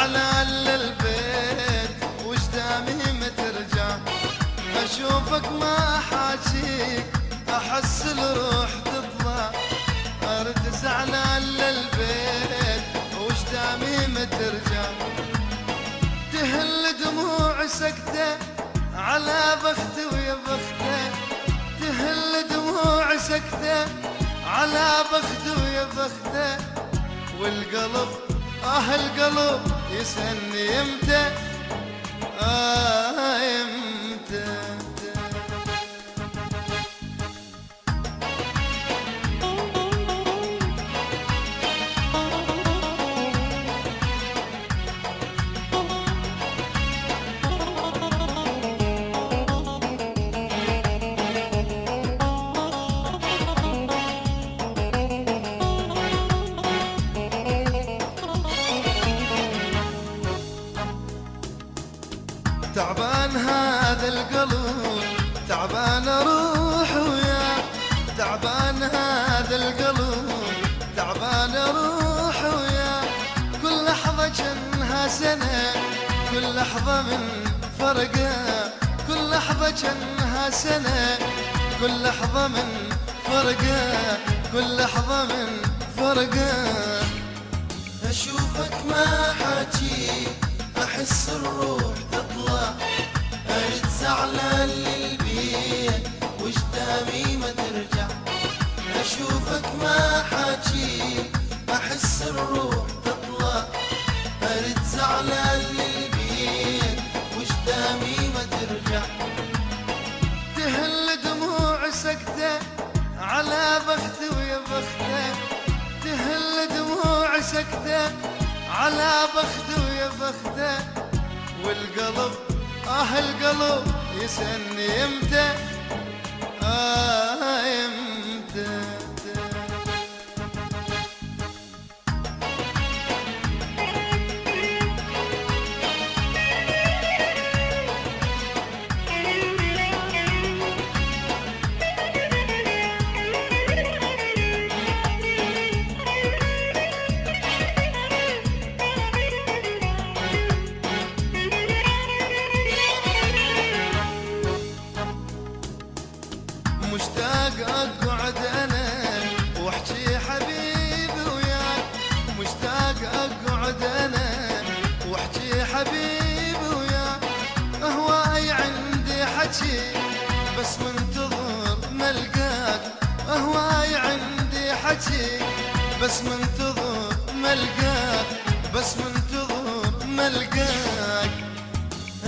زعلان للبيت وجدامي ما ترجع، اشوفك ما احاجيك احس الروح تطلع، ارد زعلان للبيت وجدامي ما ترجع، تهل دموع سكتة على بختي ويا بختي، تهل دموع سكتة على بختي ويا بختي، والقلب القلب يسألني امتى امتى. تعبان هذا القلب تعبان اروح وياك، تعبان هذا القلب تعبان اروح وياك، كل لحظة جنها سنة كل لحظة من فرقة، كل لحظة جنها سنة كل لحظة من فرقة، كل لحظة من فرقة، اشوفك ما حاجيك احس الروح تطلع، ارد زعلان للبيت وجدامي ما ترجع، اشوفك ما حاجيك احس الروح تطلع، ارد زعلان للبيت وجدامي ما ترجع، تهل دموع سكتة على بختي ويا بختي، تهل دموع سكتة على بختي ويا بختي، والقلب القلب يسألني امتى امتى. مشتاق اقعد انا واحكي حبيبي وياك، مشتاق اقعد انا واحكي حبيبي وياك، اهواي عندي حكي بس منتظر ملقاك، اهواي عندي حكي بس منتظر ملقاك، بس منتظر ملقاك،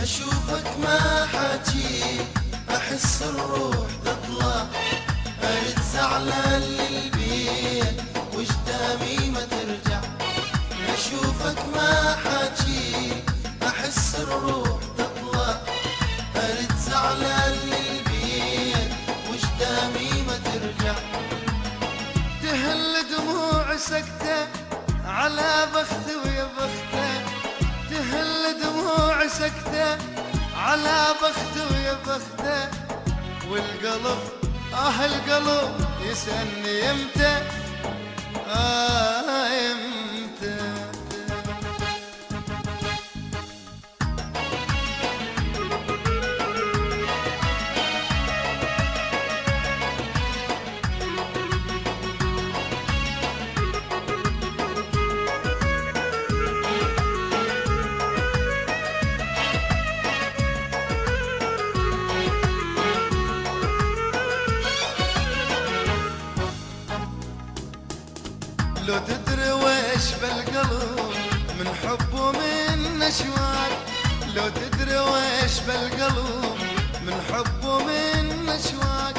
اشوفك ما حاجيك احس الروح تطلع، ارد زعلان للبيت وجدامي ما ترجع، اشوفك ما حاجيك احس الروح تطلع، ارد زعلان للبيت وجدامي ما ترجع، تهل دموع سكتة على بختي ويا بختي، تهل دموع سكتة على بختي ويا بختي، والقلب القلب يسألني امتى امتى. لو تدري ويش بالقلب من حب ومن اشواق، لو تدري ويش بالقلب من حب ومن اشواق،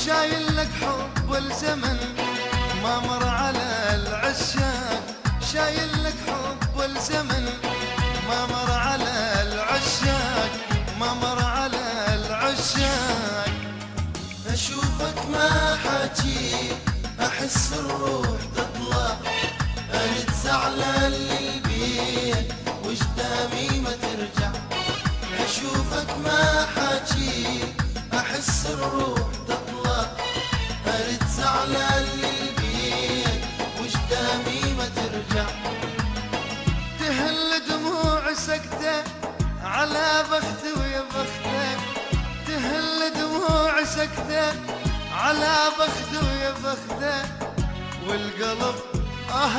شايل لك حب الزمن ما مر على العشاق، شايل لك حب الزمن ما مر على العشاق، ما مر على العشاق، اشوفك ما حاجيك احس الروح تطلع، ارد زعلان للبيت وجدامي ما ترجع، اشوفك ما حاجيك احس الروح تطلع، ارد زعلان للبيت وجدامي ما ترجع، تهل دموع سكته على بخده يا بخته، والقلب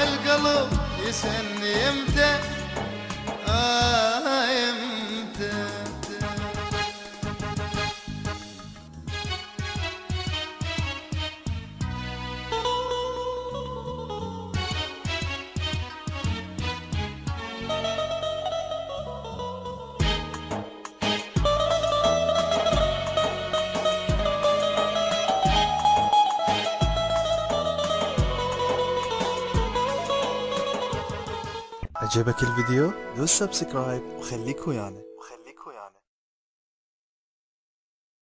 القلب يسألني يمتى يمتى. عجبك الفيديو؟ دوس سبسكرايب وخليك ويانا.